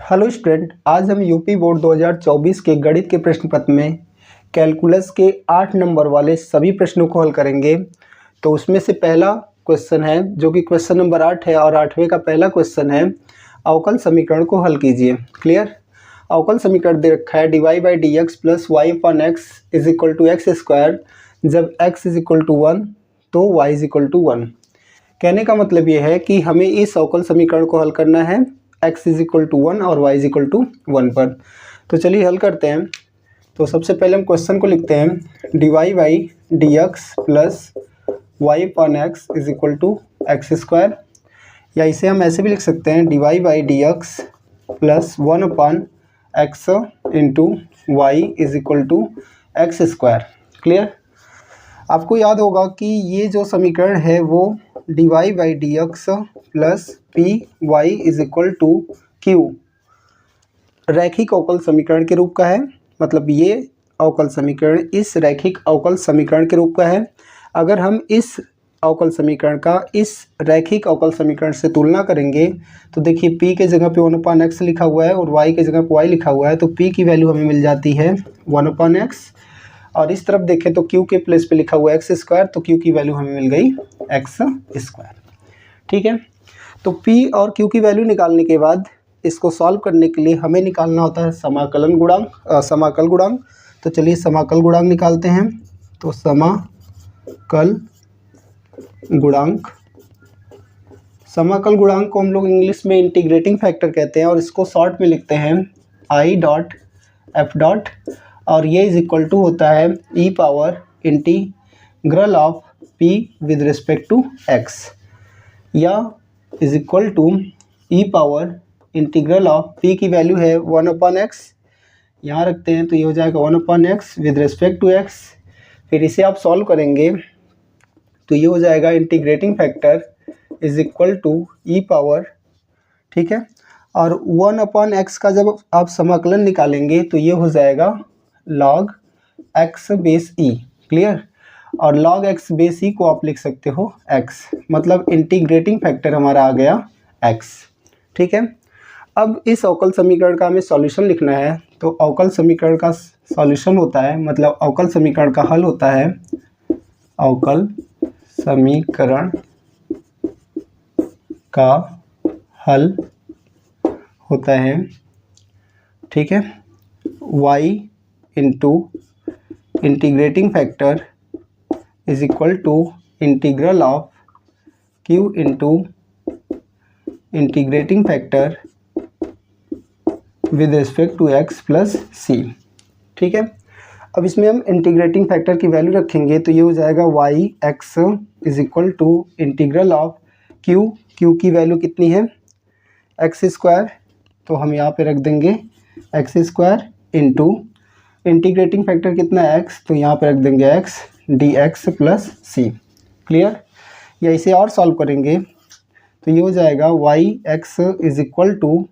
Hello student, आज हम UP board 2024 के गणित के प्रश्न पत्र में कैलकुलस के 8 नंबर वाले सभी प्रश्नों को हल करेंगे। तो उसमें से पहला क्वेश्चन है जो कि क्वेश्चन नंबर 8 है और 8वें का पहला क्वेश्चन है, अवकल समीकरण को हल कीजिए। क्लियर। अवकल समीकरण दे रखा है dy by d x plus y upon x is equal to x square, जब x इज इक्वल टू 1 तो y इज इक्वल टू 1। कहने का मतलब ये है कि हमें इस अवकल समीकरण को हल करना है x इज इक्वल टू 1 और y इज इक्वल टू 1 पर। तो चलिए हल करते हैं। तो सबसे पहले हम क्वेश्चन को लिखते हैं dy by d x plus y upon x is equal to x square, या इसे हम ऐसे भी लिख सकते हैं dy by d x plus 1 upon x into y is equal to x square. Clear. आपको याद होगा कि ये जो समीकरण है वो dy by d x plus p y is equal to q रैखिक अवकल समीकरण के रूप का है। मतलब ये अवकल समीकरण इस रैखिक अवकल समीकरण के रूप का है। अगर हम इस अवकल समीकरण का इस रैखिक अवकल समीकरण से तुलना करेंगे तो देखिए p के जगह पे 1/x लिखा हुआ है और y के जगह पे y लिखा हुआ है, तो p की वैल्यू हमें मिल जाती है 1/x, और इस तरफ देखें तो q के प्लेस पे लिखा हुआ है एक्स स्क्वायर, तो q की वैल्यू हमें मिल गई एक्स स्क्वायर। ठीक है। तो p और q की वैल्यू निकालने के बाद इसको सॉल्व करने के लिए हमें निकालना होता है समाकलन गुणांक, समाकल गुणांक। तो चलिए समाकल गुणांक निकालते हैं। तो समाकल गुणांक, समाकल गुणांक को हम लोग इंग्लिश में इंटीग्रेटिंग फैक्टर कहते हैं और इसको शॉर्ट में लिखते हैं आई डॉट एफ डॉट, और ये इज इक्वल टू होता है e power integral of p with respect to x, या is equal to e power integral of p की वैल्यू है 1/x, यहाँ रखते हैं तो ये हो जाएगा 1/x with respect to x। फिर इसे आप सॉल्व करेंगे तो ये हो जाएगा integrating factor is equal to e power, ठीक है, और 1/x का जब आप समाकलन निकालेंगे तो ये हो जाएगा log x base e। Clear. और log x बेस e को आप लिख सकते हो x, मतलब इंटीग्रेटिंग फैक्टर हमारा आ गया x। ठीक है। अब इस अवकल समीकरण का हमें सॉल्यूशन लिखना है। तो अवकल समीकरण का सॉल्यूशन होता है, मतलब अवकल समीकरण का हल होता है, अवकल समीकरण का हल होता है, ठीक है, y into integrating factor is equal to integral of q into integrating factor with respect to x plus c। ठीक है। अब इसमें हम इंटीग्रेटिंग फैक्टर की वैल्यू रखेंगे तो ये हो जाएगा y x is equal to integral of q की वैल्यू कितनी है एक्स स्क्वायर, तो हम यहाँ पे रख देंगे x square into integrating factor कितना है x, तो यहाँ पे रख देंगे x dx plus c। Clear. या इसे और सॉल्व करेंगे तो ये हो जाएगा y x is equal to,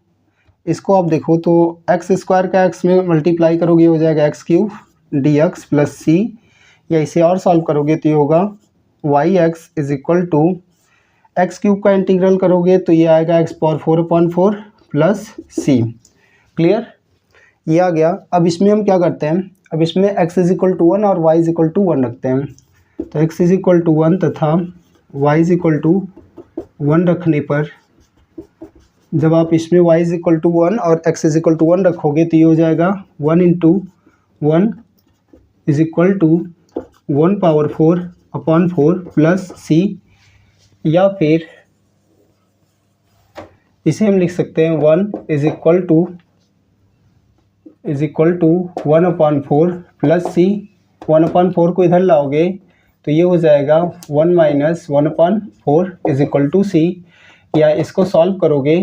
इसको आप देखो तो एक्स स्क्वायर का x में मल्टीप्लाई करोगे हो जाएगा x cube dx plus c, या इसे और सॉल्व करोगे तो ये होगा y x is equal to x cube का इंटीग्रल करोगे तो ये आएगा x power 4/4 plus c। Clear. ये आ गया। अब इसमें हम क्या करते हैं, अब इसमें x इज इक्वल टू 1 और y इज इक्वल टू 1 रखते हैं। तो x इज इक्वल टू 1 तथा y इज इक्वल टू 1 रखने पर, जब आप इसमें y इज इक्वल टू 1 और x इज इक्वल टू 1 रखोगे तो ये हो जाएगा 1 into 1 is equal to 1/4/4 plus c, या फिर इसे हम लिख सकते हैं 1 is equal to 1/4 plus c। 1/4 को इधर लाओगे तो ये हो जाएगा 1 minus 1/4 is equal to c, या इसको सॉल्व करोगे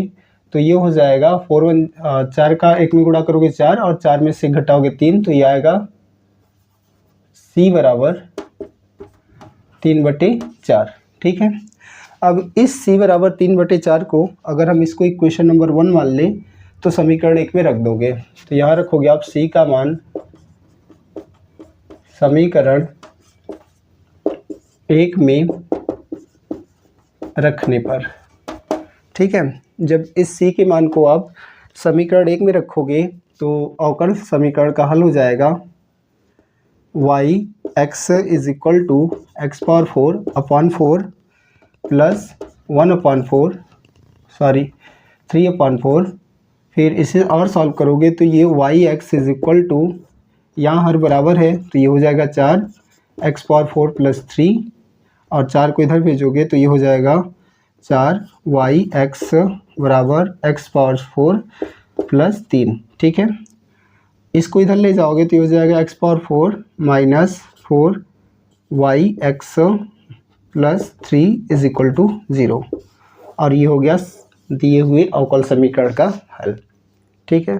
तो ये हो जाएगा 4 का 1 में गुणा करोगे 4 और 4 में से घटाओगे 3, तो ये आएगा c बराबर 3/4। ठीक है। अब इस c बराबर 3/4 को अगर हम इसको इक्वेशन नंबर 1 मान लें तो समीकरण 1 में रख दोगे, तो यहाँ रखोगे आप c का मान समीकरण 1 में रखने पर। ठीक है। जब इस c के मान को आप समीकरण 1 में रखोगे तो अवकल समीकरण का हल हो जाएगा y x is equal to x power 4/4 plus 1/4 sorry 3/4। फिर इसे और सॉल्व करोगे तो ये y x is equal to, यहाँ हर बराबर है तो ये हो जाएगा 4 एक्स पावर 4 प्लस 3 और 4 को इधर भेजोगे तो ये हो जाएगा 4 वाई एक्स बराबर एक्स पावर 4 प्लस 3। ठीक है, इसको इधर ले जाओगे तो ये हो जाएगा x power 4 minus 4 y x plus 3 is equal to 0। और ये हो गया दिए हुए अवकल समीकरण का हल। ठीक है।